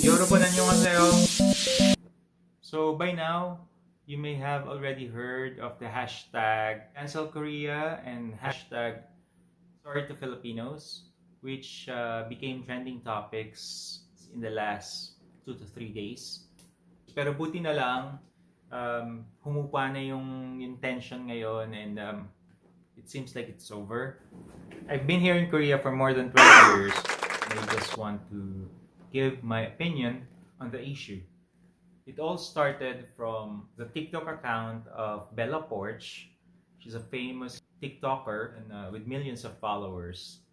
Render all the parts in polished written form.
여러분 안녕하세요. So by now, you may have already heard of the hashtag cancelkorea and hashtag sorrytofilipinos, which became trending topics in the last 2 to 3 days. Pero buti na lang, humupa na yung tension ngayon and it seems like it's over. I've been here in Korea for more than 20 years and I just want to give my opinion on the issue. It all started from the TikTok account of Bella Porch. She's a famous TikToker and with millions of followers.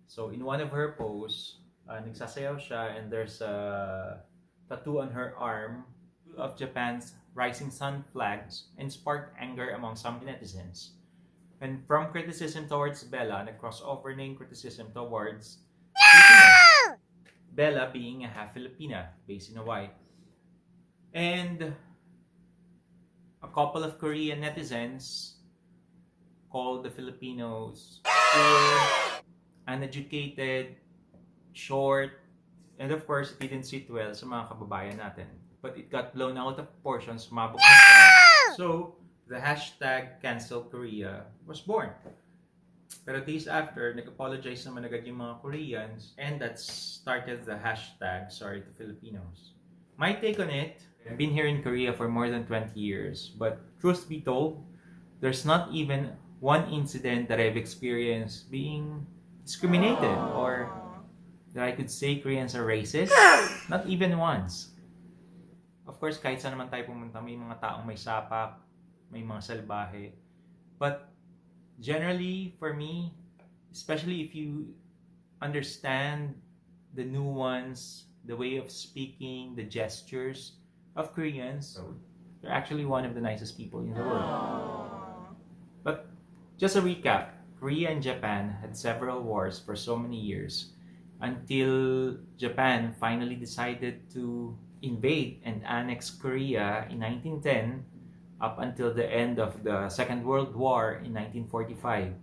So in one of her posts, nagsasayaw siya and there's a tattoo on her arm of Japan's rising sun flags and sparked anger among some netizens. And from criticism towards Bella, nag-crossover na yung criticism towards Filipinos. Bella being a half Filipina, based in Hawaii. And a couple of Korean netizens called the Filipinos poor, uneducated, short, and of course, it didn't sit well sa mga kababayan natin. But it got blown out of proportion, sumabog na siya. So, the hashtag cancelkorea was born. Pero days after, nag-apologize naman agad yung mga Koreans and that started the hashtag sorrytofilipinos. My take on it, I've been here in Korea for more than 20 years, but truth be told, there's not even one incident that I've experienced being discriminated or that I could say Koreans are racist. Not even once. Of course, kahit saan naman tayo pumunta, may mga taong may sapak, may mga salbahe. But generally, for me, especially if you understand the nuance, the way of speaking, the gestures of Koreans, they're actually one of the nicest people in the world. But just a recap, Korea and Japan had several wars for so many years until Japan finally decided to invade and annex Korea in 1910 up until the end of the Second World War in 1945.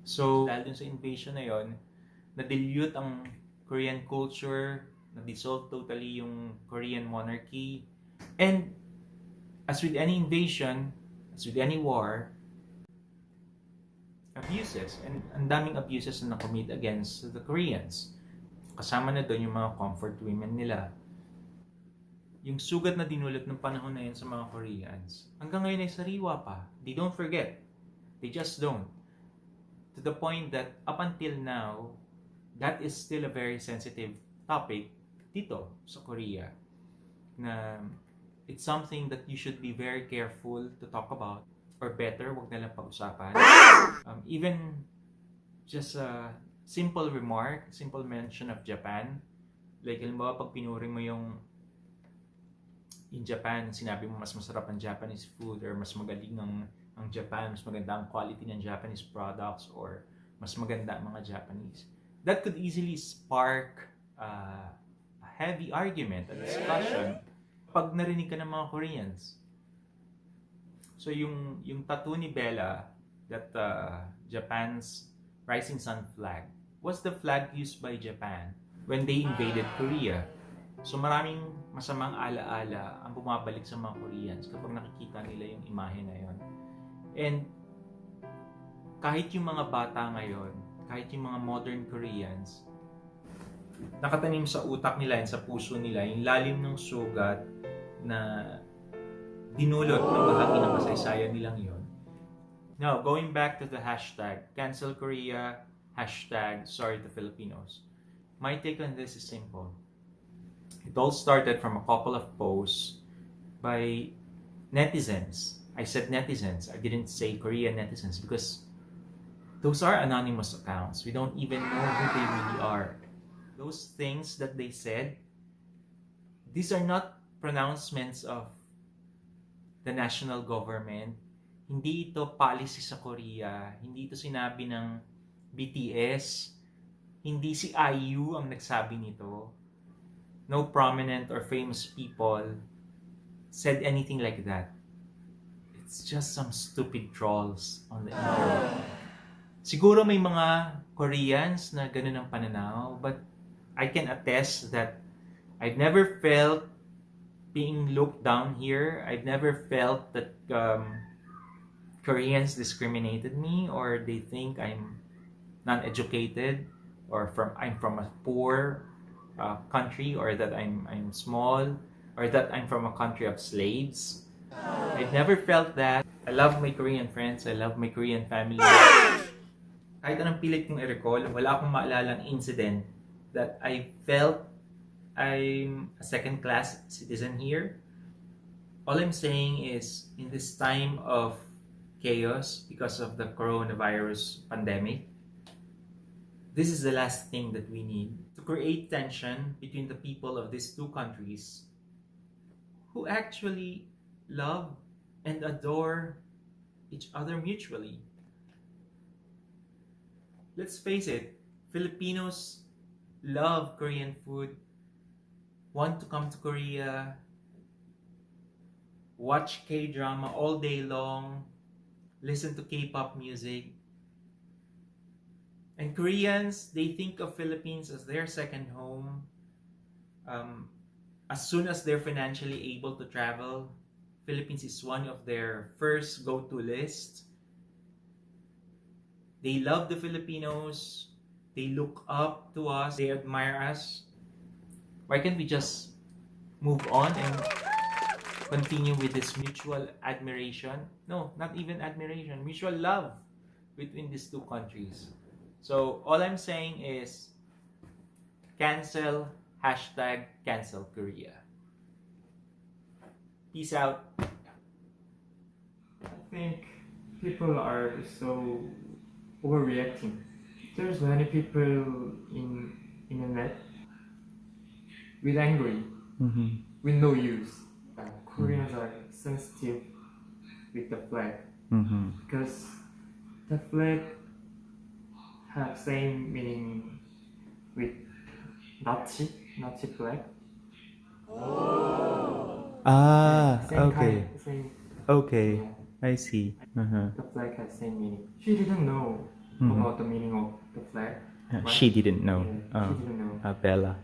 So, dahil dun sa invasion na yon, na-dilute ang Korean culture, na-dissolve totally yung Korean monarchy. And as with any invasion, as with any war, abuses, and ang daming abuses na na-commit against the Koreans. Kasama na doon yung mga comfort women nila. Yung sugat na dinulot ng panahon na yun sa mga Koreans, hanggang ngayon ay sariwa pa. They don't forget. They just don't. To the point that up until now, that is still a very sensitive topic dito sa Korea. Na it's something that you should be very careful to talk about. Or better, wag na lang pag-usapan. Even just a simple remark, simple mention of Japan. Like, halimbawa, pag pinuring mo yung in Japan, sinabi mo mas masarap ang Japanese food or mas magaling ang Japan, mas maganda ang quality ng Japanese products or mas maganda ang mga Japanese. That could easily spark a heavy argument, a discussion pag narinig ka ng mga Koreans. So yung tattoo ni Bella, that Japan's rising sun flag, was the flag used by Japan when they invaded Korea. So maraming masamang alaala ang bumabalik sa mga Koreans kapag nakikita nila yung imahe na yon. And kahit yung mga bata ngayon, kahit yung mga modern Koreans, nakatanim sa utak nila, sa puso nila, yung lalim ng sugat na dinulot ng bahagi ng kasaysayan nilang yon. Now, going back to the hashtag cancelkorea, hashtag sorrytofilipinos. My take on this is simple. It all started from a couple of posts by netizens. I said netizens. I didn't say Korean netizens because those are anonymous accounts. We don't even know who they really are. Those things that they said, these are not pronouncements of the national government. Hindi ito policy sa Korea. Hindi ito sinabi ng BTS. Hindi si IU ang nagsabi nito. No prominent or famous people said anything like that. It's just some stupid trolls on the internet. Siguro may mga Koreans na ganun ang pananaw, but I can attest that I've never felt being looked down here. I've never felt that Koreans discriminated me, or they think I'm non-educated, or I'm from a poor country, or that I'm small, or that I'm from a country of slaves. I've never felt that. I love my Korean friends. I love my Korean family. Kahit anong pilit kong i-recall, wala akong maalalang incident that I felt I'm a second-class citizen here. All I'm saying is, in this time of chaos because of the coronavirus pandemic, this is the last thing that we need to create tension between the people of these two countries who actually love and adore each other mutually. Let's face it, Filipinos love Korean food, want to come to Korea, watch K-drama all day long, listen to K-pop music. And Koreans, they think of Philippines as their second home. As soon as they're financially able to travel, Philippines is one of their first go-to list. They love the Filipinos. They look up to us. They admire us. Why can't we just move on and continue with this mutual admiration? No, not even admiration. Mutual love between these two countries. So all I'm saying is cancel, #cancel Korea. Peace out. I think people are so overreacting. There's many people in internet with angry, with no use. Koreans are sensitive with the flag because the flag have same meaning with Nazi flag. Same Okay. kind, same. Okay. Yeah. I see. Uh-huh. The flag has same meaning. She didn't know about the meaning of the flag. Right? She didn't know. Yeah, she didn't know. Bella.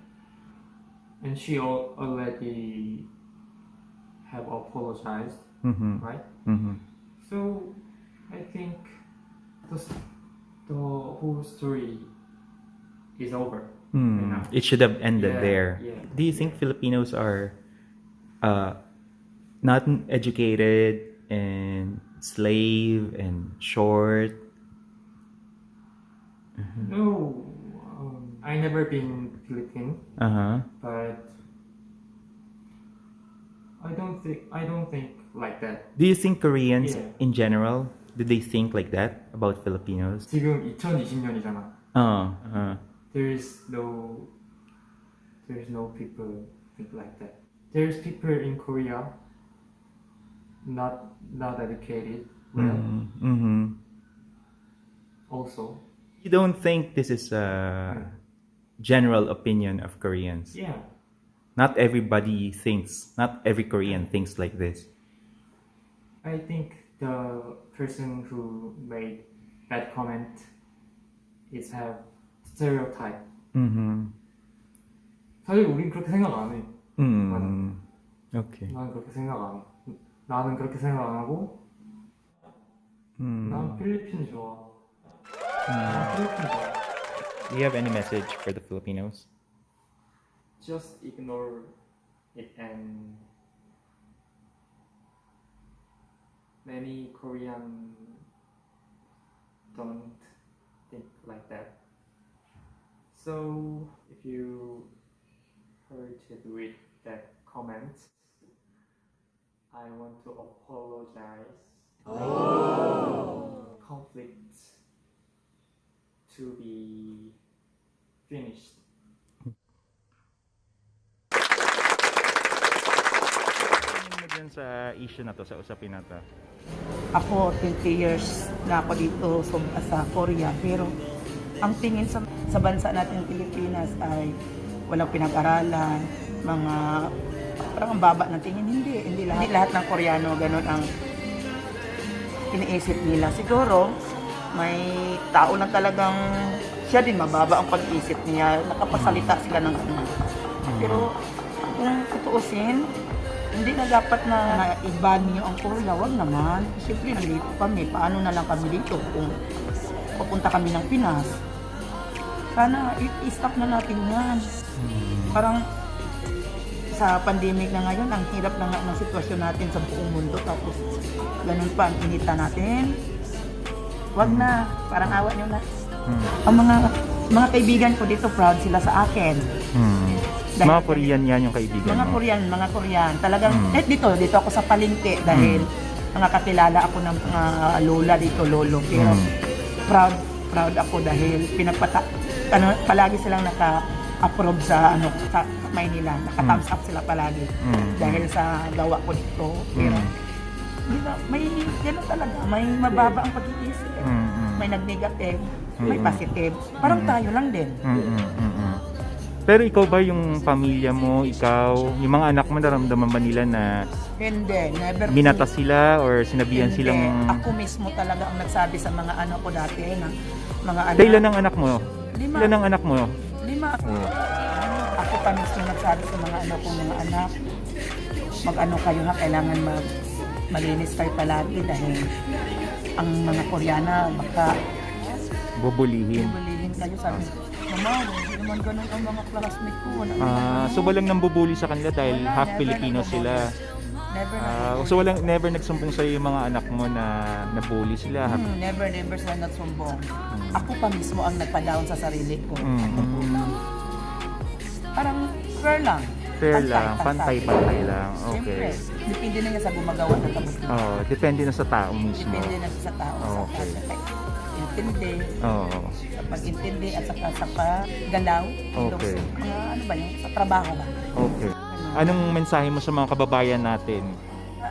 And she already have apologized, right? So I think the whole story is over. Now. It should have ended there. Yeah. Do you think Filipinos are not educated and slave and short? No, I never been Philippine, but I don't think like that. Do you think Koreans Yeah. in general, do they think like that about Filipinos? 지금 2020년이잖아. There's no people think like that. There's people in Korea not educated well. Also, You don't think this is a general opinion of Koreans? yeah, Not everybody thinks, not every Korean thinks like this. I think the person who made that comment is have stereotype. 사실 우린 그렇게 생각 안 해. Okay. 나는 그렇게 생각 안 해. 나는 그렇게 생각 안 하고 난 필리핀 좋아. 난 필리핀 좋아. Do you have any message for the Filipinos? Just ignore it, and many Korean don't think like that. So if you heard to read that comment, I want to apologize. Conflict to be finished. Ano mo dyan sa issue na to, sa usapin na to? Ako, 20 years na ako dito sa Korea. Pero ang tingin sa bansa natin Pilipinas ay walang pinag-aralan, mga parang ang baba ng tingin. Hindi lahat ng Koreano ganun ang iniisip nila. Siguro may tao na talagang siya din mababa ang pag-isip niya, nakapasalita sila ng ganun. Pero kung tutuusin, hindi na dapat na i-ban niyo ang Korea. Wag naman. Siyempre, nandito kami. Paano na lang kami dito kung papunta kami ng Pinas? Sana i-stop na natin yan. Parang sa pandemic na ngayon, ang hirap na nga ng sitwasyon natin sa buong mundo. Tapos, ganun pa ang inita natin. Wag na. Parang awa nyo na. Ang mga kaibigan ko dito, proud sila sa akin. Mga Korean yan yung kaibigan Mga mo? Korean. Talagang, dito ako sa palengke dahil mga kakilala ako ng mga lola dito, lolo. Pero proud ako dahil palagi silang naka-approve sa Maynila. Naka-thumbs up sila palagi dahil sa gawa ko dito. Pero may gano'n talaga, may mababa ang pag-iisip. May nag-negative, may positive. Parang tayo lang din. Pero ikaw ba, yung pamilya mo, ikaw, yung mga anak mo, naramdaman ba nila na Hindi, never. binata sila or sinabihan Hindi. silang... Ako mismo talaga ang nagsabi sa mga anak ko dati na mga anak. Ilan ang anak mo? 5. Ilan ang anak mo? 5. Ako pa mismo nagsabi sa mga anak ko, mga anak, mag-ano kayo ha, kailangan malinis kayo palagi dahil ang mga Koreana baka Bubulihin. kayo. Sabi, Mama, hindi naman ganun ang mga classmate ko. So walang nambubuli sa kanila dahil Wala, half never Filipino nambubuli. sila. Never. So never nagsumbong sa yung mga anak mo na nabully sila. Never sila nagsumbong. Ako pa mismo ang nagpa-down sa sarili ko. Parang fair lang. Pantay lang. Okay. Siyempre, depende na niya sa gumagawa ng kabutihan. Depende na sa tao mismo. Depende na sa tao. Okay. Sa intindi, Oo. sa pag-intindi at saka sa paggalaw. Okay. Mga ano ba yun? Sa trabaho ba? Okay. Anong mensahe mo sa mga kababayan natin?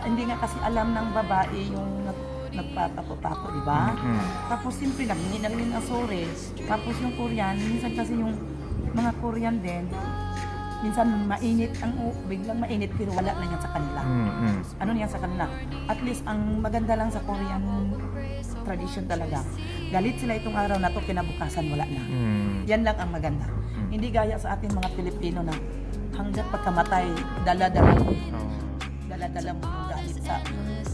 Hindi nga kasi alam ng babae yung nagpatato-tato, di ba? Tapos siyempre naghingi na rin ng sorry. Tapos yung Korean, minsan kasi yung mga Korean din, minsan mainit biglang mainit pero wala na yan sa kanila. Ano yan sa kanila? At least ang maganda lang sa Korean tradition talaga. Galit sila itong araw na to, kinabukasan wala na. Yan lang ang maganda. Hindi gaya sa ating mga Pilipino na hanggat pagkamatay, dala-dala mo yung galit sa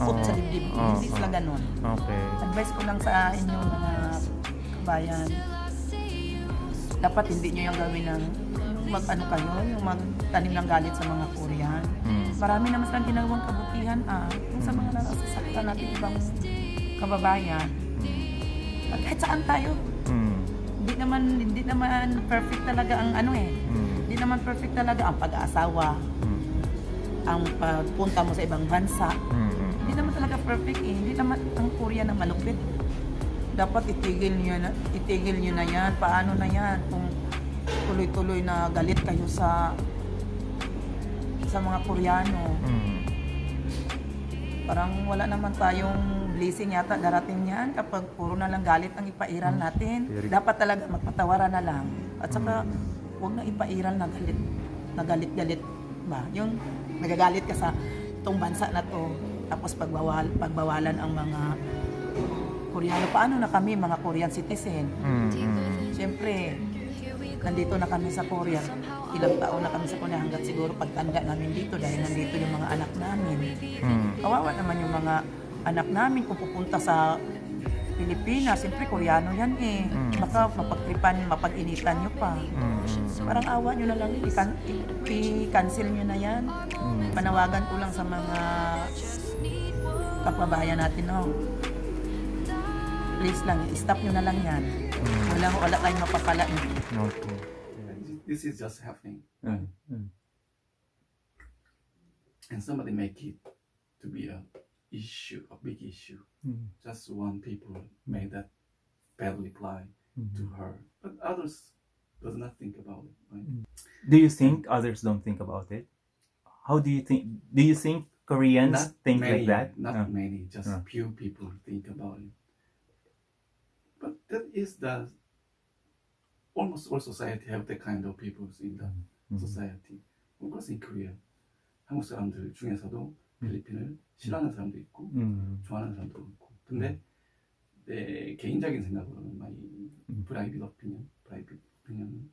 put sa dibdib. Hindi sila ganun. Okay. Advice ko lang sa inyo mga kabayan, dapat hindi nyo yung gawin ng mag-ano kayo, yung magtanim ng galit sa mga Korean. Marami naman silang ginawang kabutihan kung sa mga nasasaktan natin ibang kababayan. Kahit saan tayo. Hindi naman perfect talaga ang Hindi naman perfect talaga ang pag-aasawa. Ang pagpunta mo sa ibang bansa. Hindi naman talaga perfect eh. Hindi naman ang Korea na malupit. Dapat itigil niyo na yan. Paano na yan? Kung tuloy-tuloy na galit kayo sa mga Koreano. Parang wala naman tayong blessing yata darating yan kapag puro na lang galit ang ipairal natin. Dapat talaga magpatawaran na lang. At saka huwag na ipairal na galit ba? Yung nagagalit ka sa itong bansa na to, tapos pagbawalan ang mga Koreano. Paano na kami mga Korean citizen? Siyempre, nandito na kami sa Korea. Ilang taon na kami sa Korea hanggat siguro pagtanda namin dito dahil nandito yung mga anak namin. Kawawa naman yung mga anak namin kung pupunta sa Pilipinas. Siyempre, Koreano yan eh. Baka mapag-initan nyo pa. Parang awa nyo na lang, i-cancel nyo na yan. Panawagan ko lang sa mga kapabayan natin, no? Please lang, stop nyo na lang yan. Wala kayong mapapala. Okay. This is just happening. And somebody make it to be a big issue. Just one people made that bad reply to her, but others does not think about it. Right? Do you think others don't think about it? How do you think? Do you think Koreans Not think many, like that? Not many, just few people think about it. But that is the almost all society have that kind of people in the society. Of course, in Korea, 한국 사람들 중에서도 필리핀을 싫어하는 사람도 있고 좋아하는 사람도 있고. 근데 내 개인적인 생각으로는 많이 프라이빗 오피니언은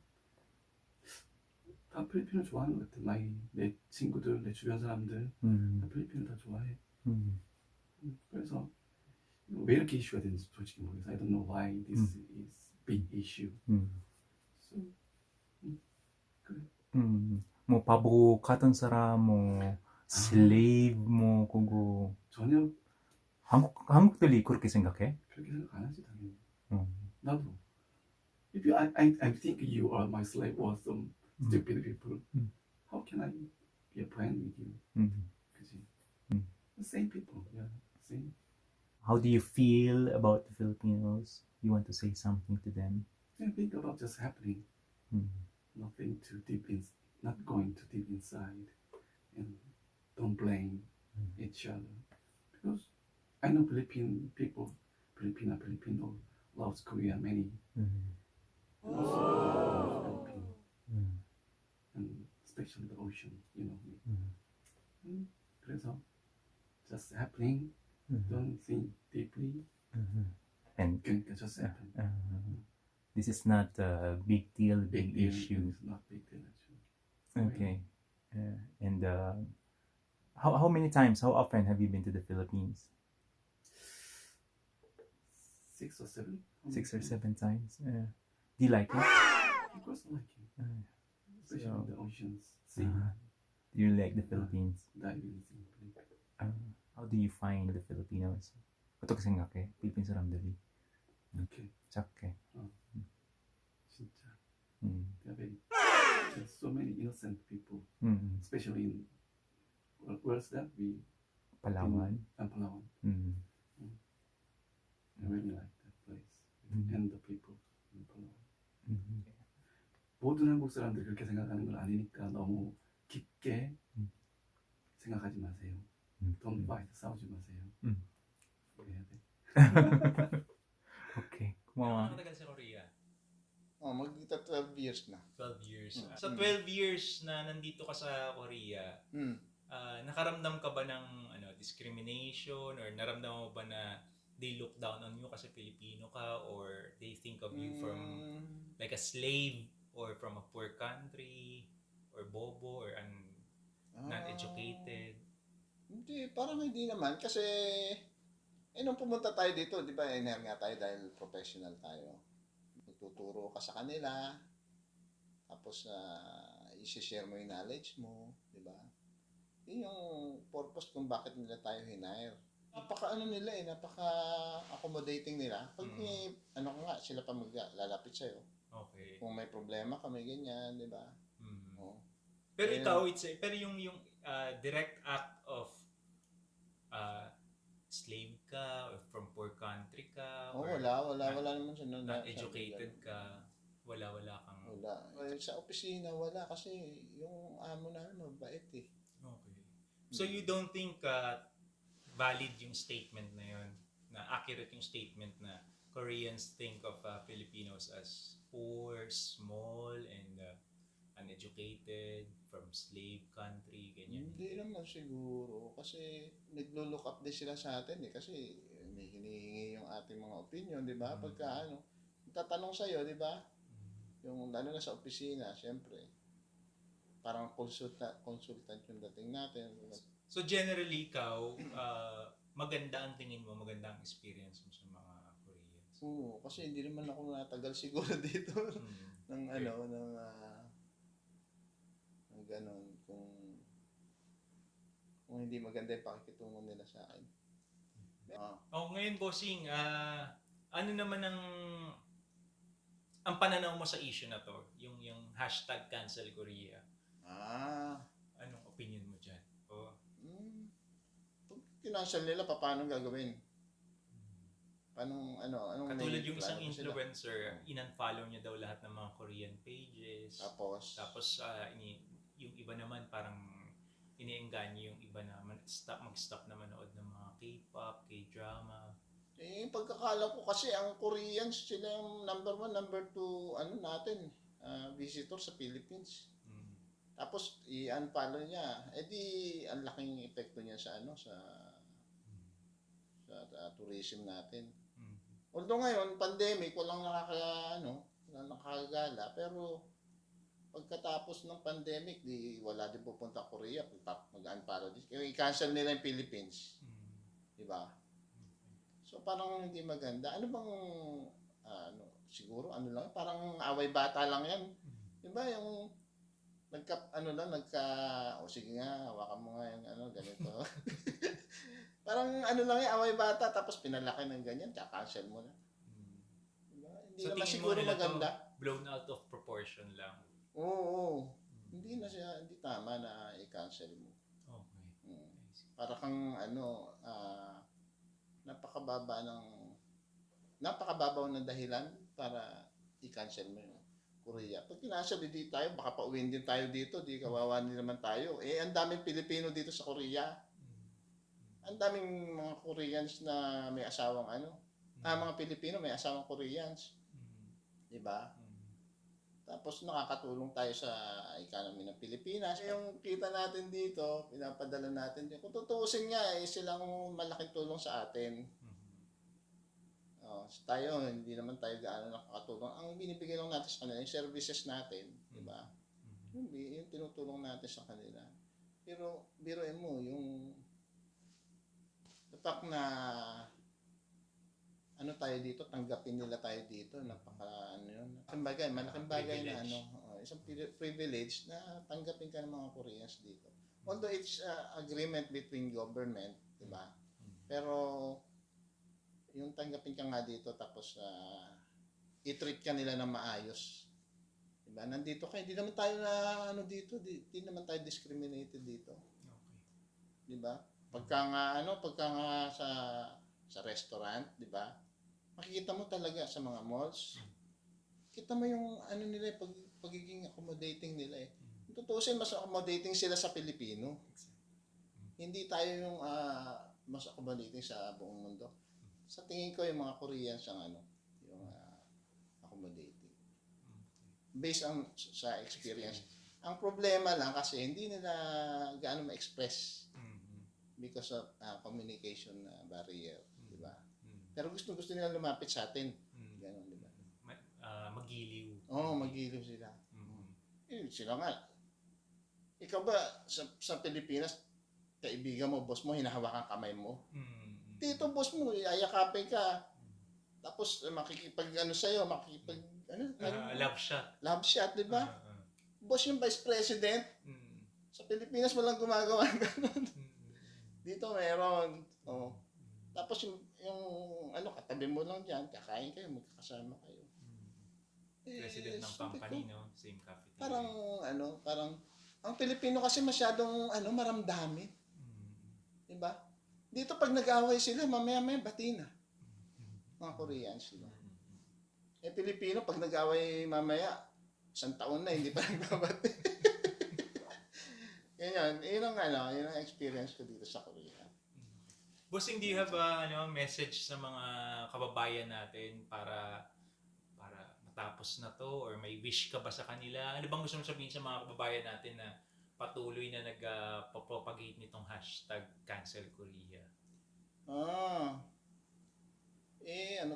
다 필리핀을 좋아하는 것 같아. 내 친구들, 내 주변 사람들 다 필리핀을 다 좋아해. 그래서 왜 이렇게 이슈가 되는지 솔직히 모르겠어. I don't know why this is big issue. So, 그래. 뭐 바보 같은 사람, 뭐 슬레이브, 뭐 그거 전혀 한국들이 그렇게 생각해? 그렇게 생각 안 하지 당연히. 음. 나도. If I think you are my slave or some stupid people, how can I be a friend with you? 그지? The same people, yeah, same. How do you feel about the Filipinos? You want to say something to them? Yeah, think about just happening. Nothing too deep not going too deep inside, and don't blame each other, because I know Filipino loves Korea many. And also loves Philippines, and especially the ocean, you know. 그래서 just happening, don't think deeply, And 그러니까 just happen. this is not a big deal, big deal, issue. it's not big deal actually. Okay. And how many times, how often have you been to the Philippines? 6 or 7. 6 or 7 times. Do you like it? Of course I like it, especially So- the oceans, sea, Do you like the Philippines? diving, sea, How do you find the Filipinos? 어떻게 생각해? 필리핀 사람들이 이렇게 착해. 진짜 음. they're very, there's so many innocent people, 음. especially in where's that we Palawan. Palawan. I really like that place and the people in Palawan. 모든 한국 사람들이 그렇게 생각하는 건 아니니까 너무 깊게 생각하지 마세요. Don't fight, 싸우지 마세요. 그래야 돼. Okay. Ano 고마워. nakatagal sa Korea? Magdita 12 years na. 12 years. Sa 12 years na nandito ka sa Korea, nakaramdam ka ba ng discrimination, or naramdaman mo ba na they look down on you kasi Filipino ka, or they think of you from like a slave, or from a poor country, or bobo, or non-educated? Hindi, parang hindi naman. Kasi, nung pumunta tayo dito, di ba, nga tayo dahil professional tayo. Magtuturo ka sa kanila, tapos isi-share mo yung knowledge mo, di ba? Yun yung purpose kung bakit nila tayo hinire. Napaka-accommodating nila. Pag sila pa maglalapit sa'yo. Okay. Kung may problema ka, may ganyan, di ba? Oo. Pero Ayun. ikaw, pero yung direct act of slave ka, or from poor country ka, Oh, or wala naman siya. non-educated ka, wala kang... Wala. Sa opisina, wala. Kasi yung amo namin mabait eh. Okay. So you don't think valid yung statement na yun, na accurate yung statement na Koreans think of Filipinos as poor, small, and uneducated, from slave country, ganyan? Hindi naman siguro. Kasi naglo-look up din sila sa atin eh. Kasi may hinihingi yung ating mga opinion, di ba? Pagka tatanong sa'yo, di ba? Yung lalo na sa opisina, syempre. Parang consultant yung dating natin. So generally, ikaw, maganda ang tingin mo, maganda ang experience mo sa mga Koreans? Oo, kasi hindi naman ako natagal siguro dito. ng ganon, kung hindi maganda yung pakikitungo nila sa akin. Ngayon, bossing, ano naman ang pananaw mo sa issue na to? Yung hashtag cancelkorea. Anong opinion mo dyan? Pag kinansel nila, paano gagawin? Anong Katulad yung plano isang ba sila? influencer, in-unfollow niya daw lahat ng mga Korean pages. Tapos yung iba naman parang iniengganyo yung iba na mag-stop na manood ng mga K-pop, K-drama. Yung pagkakala ko kasi ang Koreans sila yung number 1, number 2 natin, visitor sa Philippines. Tapos i-unfollow niya. Ang laking epekto niya sa tourism natin. Although ngayon pandemic, walang nakakagala, pero pagkatapos ng pandemic, di wala din pupunta Korea, mag-unfollow din. Kaya i-cancel nila yung Philippines. Di ba? So parang hindi maganda. Ano bang siguro lang, parang away bata lang 'yan. Di ba yung sige nga, hawakan mo nga yung ganito. Parang lang yung away bata, tapos pinalaki ng ganyan, cancel mo na. Diba? Hindi So naman tingin mo siguro nila maganda. to blown out of proportion lang? Oo. Hindi tama na i-cancel mo. Okay. Para kang napakababaw ng dahilan para i-cancel mo yung Korea. Pag kinansel, di tayo, baka pauwiin din tayo dito, di kawawa din naman tayo. Ang daming Pilipino dito sa Korea. Ang daming mga Koreans na may asawang mga Pilipino may asawang Koreans. Di ba? Tapos nakakatulong tayo sa economy ng Pilipinas. Yung kita natin dito, pinapadala natin dito. Kung tutuusin nga, silang malaking tulong sa atin. Tayo, hindi naman tayo gaano nakakatulong. Ang binibigay lang natin sa kanila, yung services natin, di ba? Yung tinutulong natin sa kanila. Pero, biruin mo, yung the fact na tayo dito, tanggapin nila tayo dito, malaking bagay na isang privilege na tanggapin ka ng mga Koreans dito. Although it's agreement between government, di ba? Pero, yung tanggapin ka nga dito tapos i-treat ka nila ng maayos. Diba? Nandito kayo, di naman tayo dito, di naman tayo discriminated dito. Okay. Diba? Pagka nga sa restaurant, diba? Makikita mo talaga sa mga malls. Kita mo yung nila, pagiging accommodating nila eh. Tutusin, mas accommodating sila sa Pilipino. Hindi tayo yung mas accommodating sa buong mundo. Sa tingin ko yung mga Koreans yung accommodating. Based on sa experience. Ang problema lang kasi hindi nila gaano ma-express because of communication barrier, di ba? Pero gusto nila lumapit sa atin. Ganon, di ba? Magiliw. Magiliw sila. Sila nga. Ikaw ba sa Pilipinas, kaibigan mo, boss mo, hinahawakan kamay mo? Dito, boss mo, ayakapin ka. Tapos, sa'yo, Love shot. Love shot, di ba? Boss yung vice president. Sa Pilipinas, walang gumagawa ng ganun. Dito, meron. Tapos, yung katabi mo lang dyan, kakain kayo, magkakasama kayo. President ng company, no? Same cafeteria. Parang, ang Pilipino kasi masyadong, maramdamin. Di ba? Dito pag nag-away sila, mamaya-maya bati na. Mga Koreans, diba? Pilipino, pag nag-away mamaya, 1 taon na, hindi pa nagbabati. Yun ang experience ko dito sa Korea. Bossing, do you have a message sa mga kababayan natin para matapos na to? Or may wish ka ba sa kanila? Ano bang gusto mo sabihin sa mga kababayan natin na patuloy na nagpapropagate nitong hashtag cancelkorea?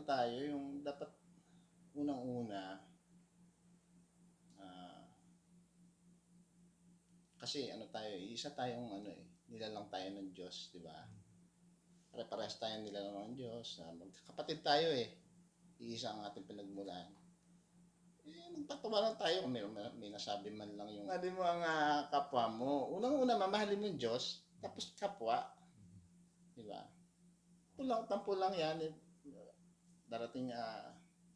Tayo, yung dapat unang-una, kasi tayo, isa tayong nilalang tayo ng Diyos, di ba? Pare-parehas tayo nilalang ng Diyos, magkakapatid tayo iisa ang ating pinagmulan. Magtatawa lang tayo kung may nasabi man lang yung sabi mo ang kapwa mo. Unang-una, mamahalin mo yung Diyos, tapos kapwa. Di ba? Tampo lang yan. Darating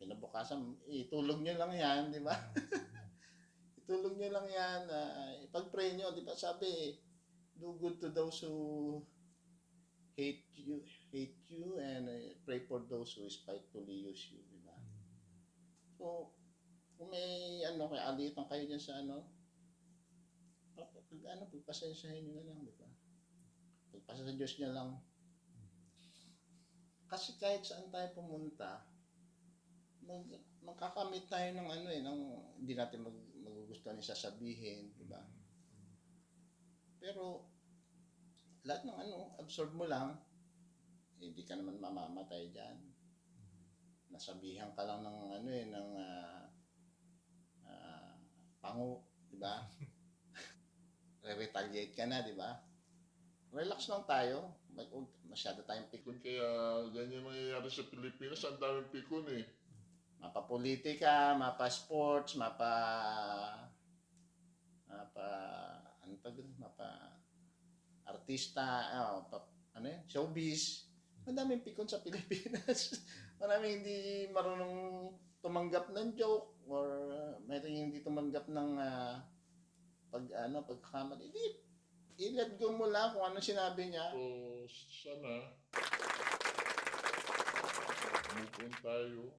kinabukasan, itulog nyo lang yan, di ba? Itulog nyo lang yan. Ipag-pray nyo, di ba? Sabi, do good to those who hate you and pray for those who spitefully use you, di ba? So, kung may kay alitan kayo dyan sa pagpasensyahin nyo na lang, di ba? Pagpasa sa Diyos niya lang. Kasi kahit saan tayo pumunta, magkakamit tayo ng hindi natin magugustuhan yung sasabihin, di ba? Pero lahat ng absorb mo lang, hindi ka naman mamamatay diyan. Nasabihan ka lang ng Di ba? Re-retaliate ka na, di ba? Relax lang tayo. Huwag masyado tayong pikon. Kaya ganyan nangyayari sa Pilipinas, ang daming pikon eh. Mapa politika, mapa sports, mapa ano tawag doon? Mapa artista, ano yun? Showbiz. Madaming pikon sa Pilipinas. Maraming hindi marunong tumanggap ng joke or may hindi tumanggap ng pagkakamali. Hindi, i-let go mo lang kung ano sinabi niya. So, sana move on tayo.